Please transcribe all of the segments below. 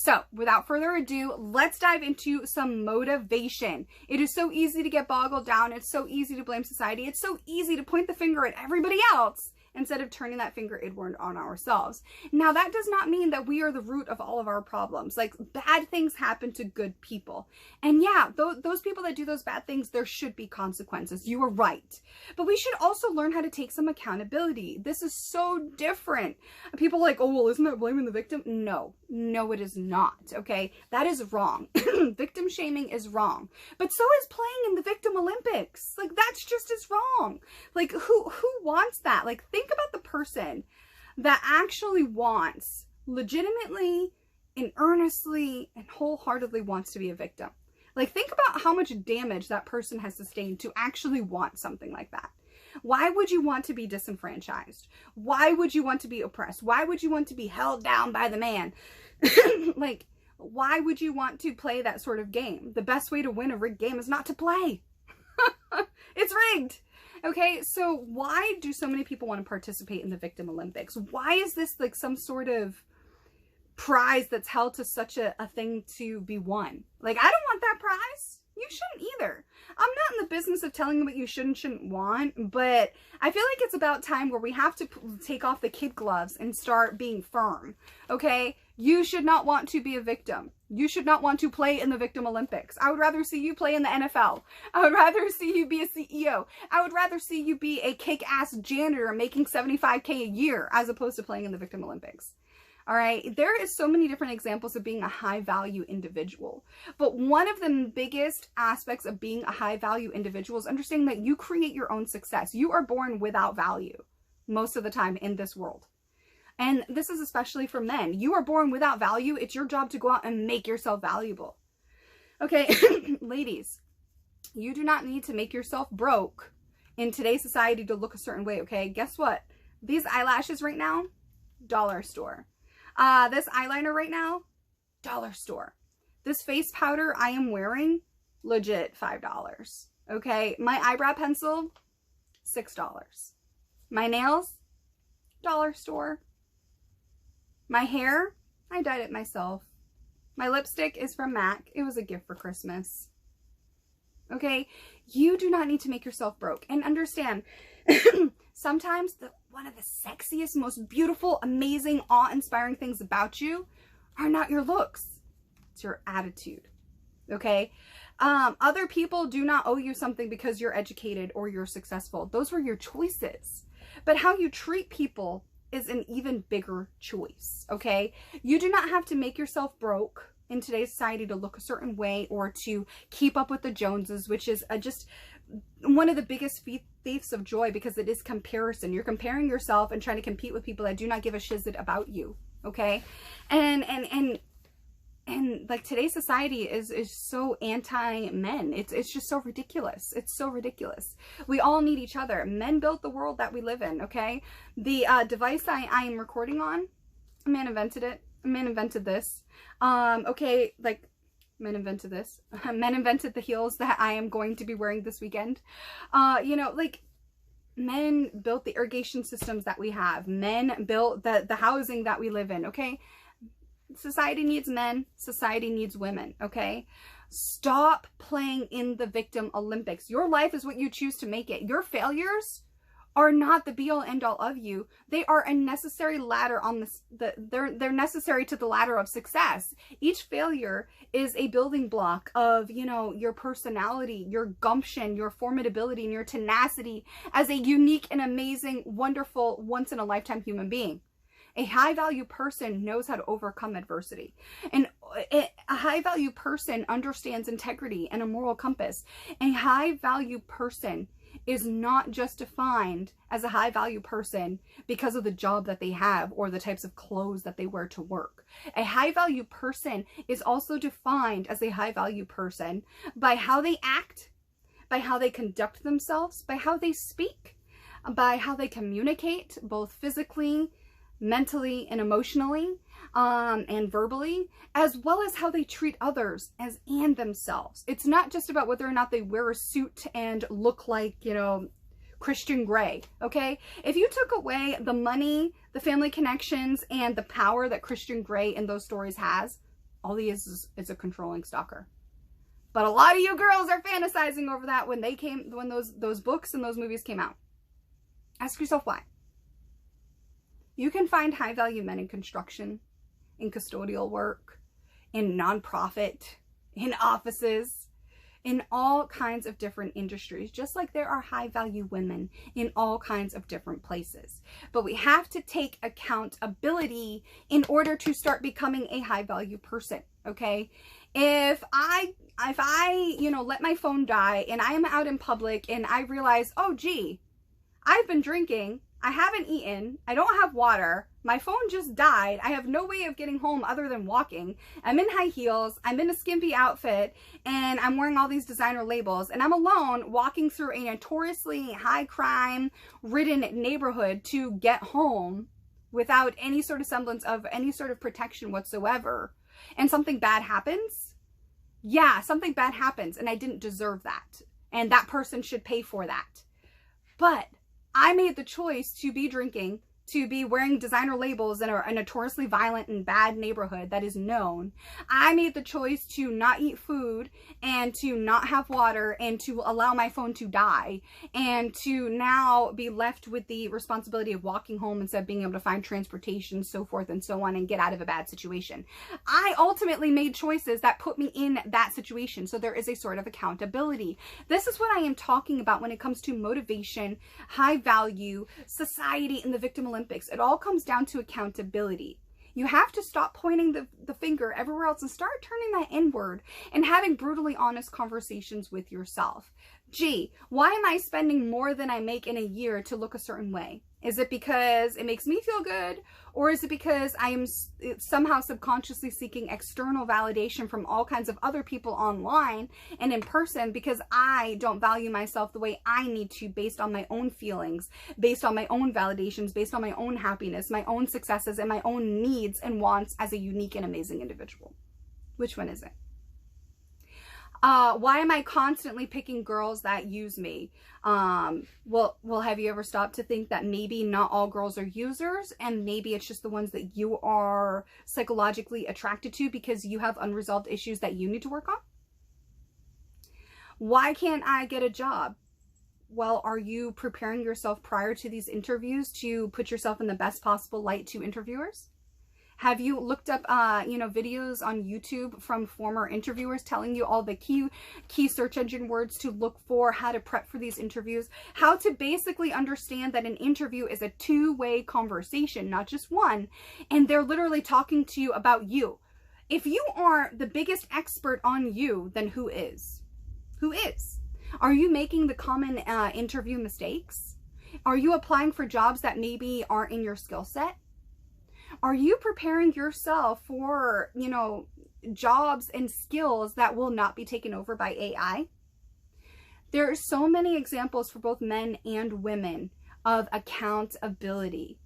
So without further ado, let's dive into some motivation. It is so easy to get boggled down. It's so easy to blame society. It's so easy to point the finger at everybody else instead of turning that finger inward on ourselves. Now, that does not mean that we are the root of all of our problems. Like, bad things happen to good people. And yeah, those people that do those bad things, there should be consequences. You are right. But we should also learn how to take some accountability. This is so different. People are like, oh, well, isn't that blaming the victim? No, it is not. Okay, that is wrong. Victim shaming is wrong. But so is playing in the Victim Olympics. Like, that's just as wrong. Like, who wants that? Like, think about the person that actually wants, legitimately and earnestly and wholeheartedly wants to be a victim. Like, think about how much damage that person has sustained to actually want something like that. Why would you want to be disenfranchised? Why would you want to be oppressed? Why would you want to be held down by the man? Like, why would you want to play that sort of game? The best way to win a rigged game is not to play. It's rigged. Okay, so why do so many people want to participate in the Victim Olympics? Why is this like some sort of prize that's held to such a thing to be won? Like, I don't want that prize. You shouldn't either. I'm not in the business of telling you what you should and shouldn't want, but I feel like it's about time where we have to take off the kid gloves and start being firm, okay? You should not want to be a victim. You should not want to play in the Victim Olympics. I would rather see you play in the NFL. I would rather see you be a CEO. I would rather see you be a kick-ass janitor making $75K a year as opposed to playing in the Victim Olympics. All right, there is so many different examples of being a high-value individual. But one of the biggest aspects of being a high-value individual is understanding that you create your own success. You are born without value most of the time in this world. And this is especially for men. You are born without value. It's your job to go out and make yourself valuable. Okay, ladies, you do not need to make yourself broke in today's society to look a certain way, okay? Guess what? These eyelashes right now, dollar store. This eyeliner right now, dollar store. This face powder I am wearing, legit $5. Okay, my eyebrow pencil, $6. My nails, dollar store. My hair, I dyed it myself. My lipstick is from MAC. It was a gift for Christmas. Okay, you do not need to make yourself broke. And understand, sometimes one of the sexiest, most beautiful, amazing, awe-inspiring things about you are not your looks. It's your attitude. Okay? Other people do not owe you something because you're educated or you're successful. Those were your choices. But how you treat people is an even bigger choice. Okay? You do not have to make yourself broke in today's society to look a certain way or to keep up with the Joneses, which is just one of the biggest thieves of joy, because it is comparison. You're comparing yourself and trying to compete with people that do not give a shizzit about you. Okay? And like, today's society is so anti-men. It's just so ridiculous. It's so ridiculous. We all need each other. Men built the world that we live in, okay? The device I am recording on, a man invented it. A man invented this. Okay, like, men invented this. Men invented the heels that I am going to be wearing this weekend. You know, like, men built the irrigation systems that we have. Men built the housing that we live in, okay? Society needs men. Society needs women, okay? Stop playing in the Victim Olympics. Your life is what you choose to make it. Your failures are not the be-all end-all of you. They are a necessary ladder on this. They're necessary to the ladder of success. Each failure is a building block of, you know, your personality, your gumption, your formidability, and your tenacity as a unique and amazing, wonderful, once-in-a-lifetime human being. A high-value person knows how to overcome adversity. And a high-value person understands integrity and a moral compass. A high-value person is not just defined as a high-value person because of the job that they have or the types of clothes that they wear to work. A high-value person is also defined as a high-value person by how they act, by how they conduct themselves, by how they speak, by how they communicate, both physically, mentally, and emotionally, and verbally, as well as how they treat others and themselves. It's not just about whether or not they wear a suit and look like, you know, Christian Grey, okay? If you took away the money, the family connections, and the power that Christian Grey in those stories has, All he is a controlling stalker. But a lot of you girls are fantasizing over that when those books and those movies came out. Ask yourself why. You can find high value men in construction, in custodial work, in nonprofit, in offices, in all kinds of different industries, just like there are high value women in all kinds of different places. But we have to take accountability in order to start becoming a high value person, okay? If I let my phone die and I am out in public and I realize, oh gee, I've been drinking, I haven't eaten, I don't have water, my phone just died, I have no way of getting home other than walking, I'm in high heels, I'm in a skimpy outfit, and I'm wearing all these designer labels, and I'm alone walking through a notoriously high crime ridden neighborhood to get home without any sort of semblance of any sort of protection whatsoever, and something bad happens, yeah, something bad happens, and I didn't deserve that, and that person should pay for that. But I made the choice to be drinking, to be wearing designer labels in a notoriously violent and bad neighborhood that is known. I made the choice to not eat food and to not have water and to allow my phone to die and to now be left with the responsibility of walking home instead of being able to find transportation, so forth and so on, and get out of a bad situation. I ultimately made choices that put me in that situation. So there is a sort of accountability. This is what I am talking about when it comes to motivation, high value, society, and the victim Olympics. It all comes down to accountability. You have to stop pointing the finger everywhere else and start turning that inward and having brutally honest conversations with yourself. Gee, why am I spending more than I make in a year to look a certain way? Is it because it makes me feel good? Or is it because I am somehow subconsciously seeking external validation from all kinds of other people online and in person because I don't value myself the way I need to based on my own feelings, based on my own validations, based on my own happiness, my own successes, and my own needs and wants as a unique and amazing individual? Which one is it? Why am I constantly picking girls that use me? Well, have you ever stopped to think that maybe not all girls are users and maybe it's just the ones that you are psychologically attracted to because you have unresolved issues that you need to work on? Why can't I get a job? Well, are you preparing yourself prior to these interviews to put yourself in the best possible light to interviewers? Have you looked up, videos on YouTube from former interviewers telling you all the key search engine words to look for, how to prep for these interviews, how to basically understand that an interview is a two-way conversation, not just one, and they're literally talking to you about you. If you are the biggest expert on you, then who is? Who is? Are you making the common interview mistakes? Are you applying for jobs that maybe aren't in your skill set? Are you preparing yourself for, jobs and skills that will not be taken over by AI? There are so many examples for both men and women of accountability.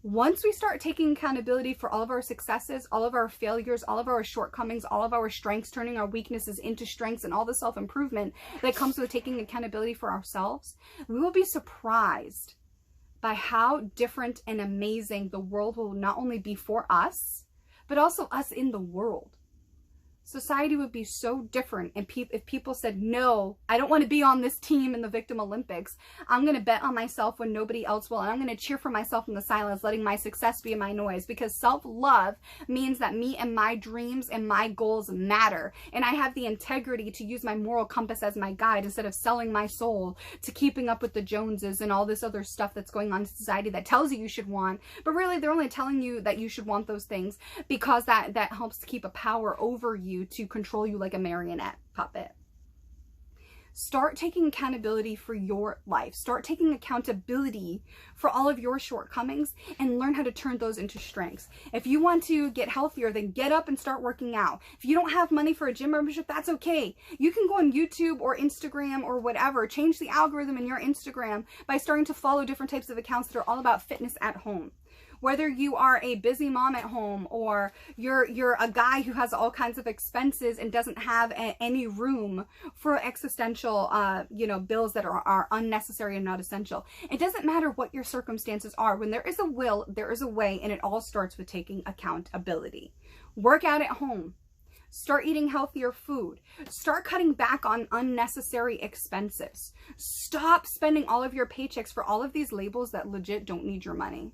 Once we start taking accountability for all of our successes, all of our failures, all of our shortcomings, all of our strengths, turning our weaknesses into strengths, and all the self-improvement that comes with taking accountability for ourselves, we will be surprised by how different and amazing the world will not only be for us, but also us in the world. Society would be so different if people said, no, I don't want to be on this team in the Victim Olympics. I'm going to bet on myself when nobody else will. And I'm going to cheer for myself in the silence, letting my success be my noise. Because self-love means that me and my dreams and my goals matter. And I have the integrity to use my moral compass as my guide instead of selling my soul to keeping up with the Joneses and all this other stuff that's going on in society that tells you should want. But really, they're only telling you that you should want those things because that helps to keep a power over you, to control you like a marionette puppet. Start taking accountability for your life. Start taking accountability for all of your shortcomings and learn how to turn those into strengths. If you want to get healthier, then get up and start working out. If you don't have money for a gym membership, that's okay. You can go on YouTube or Instagram or whatever, change the algorithm in your Instagram by starting to follow different types of accounts that are all about fitness at home. Whether you are a busy mom at home, or you're a guy who has all kinds of expenses and doesn't have any room for existential, bills that are unnecessary and not essential. It doesn't matter what your circumstances are. When there is a will, there is a way, and it all starts with taking accountability. Work out at home. Start eating healthier food. Start cutting back on unnecessary expenses. Stop spending all of your paychecks for all of these labels that legit don't need your money.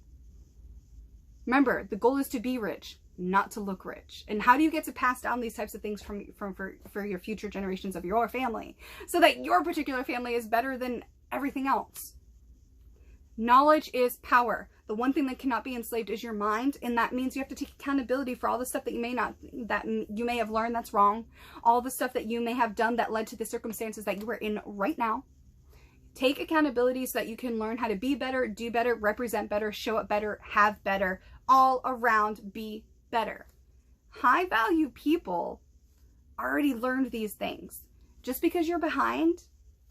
Remember, the goal is to be rich, not to look rich. And how do you get to pass down these types of things for your future generations of your family, so that your particular family is better than everything else? Knowledge is power. The one thing that cannot be enslaved is your mind, and that means you have to take accountability for all the stuff that you may have learned that's wrong, all the stuff that you may have done that led to the circumstances that you are in right now. Take accountability so that you can learn how to be better, do better, represent better, show up better, have better, all around be better. High value people already learned these things. Just because you're behind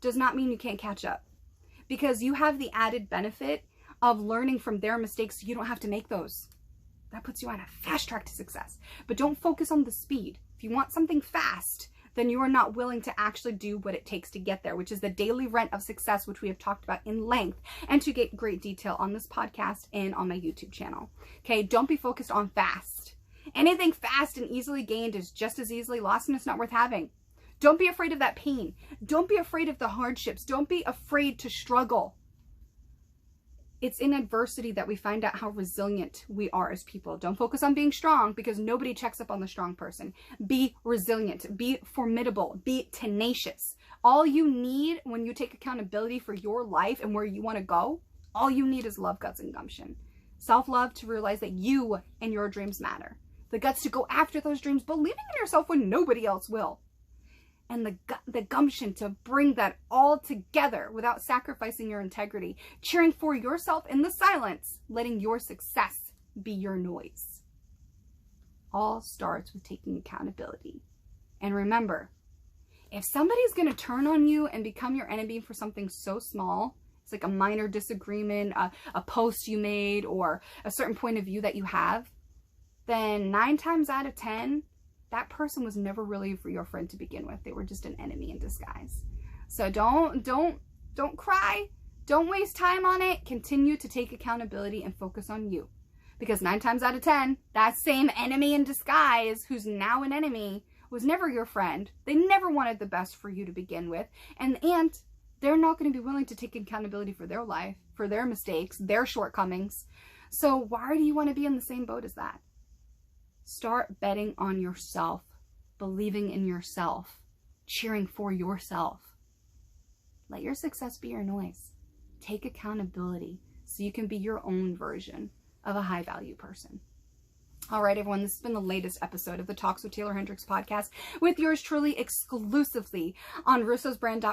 does not mean you can't catch up, because you have the added benefit of learning from their mistakes so you don't have to make those. That puts you on a fast track to success. But don't focus on the speed. If you want something fast, then you are not willing to actually do what it takes to get there, which is the daily rent of success, which we have talked about in length and to get great detail on this podcast and on my YouTube channel. Okay, don't be focused on fast. Anything fast and easily gained is just as easily lost, and it's not worth having. Don't be afraid of that pain. Don't be afraid of the hardships. Don't be afraid to struggle. It's in adversity that we find out how resilient we are as people. Don't focus on being strong, because nobody checks up on the strong person. Be resilient, be formidable, be tenacious. All you need when you take accountability for your life and where you want to go, all you need is love, guts, and gumption. Self-love to realize that you and your dreams matter. The guts to go after those dreams, believing in yourself when nobody else will. And the gumption to bring that all together without sacrificing your integrity, cheering for yourself in the silence, letting your success be your noise. All starts with taking accountability. And remember, if somebody's going to turn on you and become your enemy for something so small, it's like a minor disagreement, a post you made, or a certain point of view that you have, then 9 times out of 10, that person was never really your friend to begin with. They were just an enemy in disguise. So don't cry. Don't waste time on it. Continue to take accountability and focus on you. Because 9 times out of 10, that same enemy in disguise, who's now an enemy, was never your friend. They never wanted the best for you to begin with. And they're not going to be willing to take accountability for their life, for their mistakes, their shortcomings. So why do you want to be in the same boat as that? Start betting on yourself, believing in yourself, cheering for yourself. Let your success be your noise. Take accountability so you can be your own version of a high value person. All right, everyone, this has been the latest episode of the Talks with Taeler Hendrix podcast with yours truly exclusively on russosbrand.com.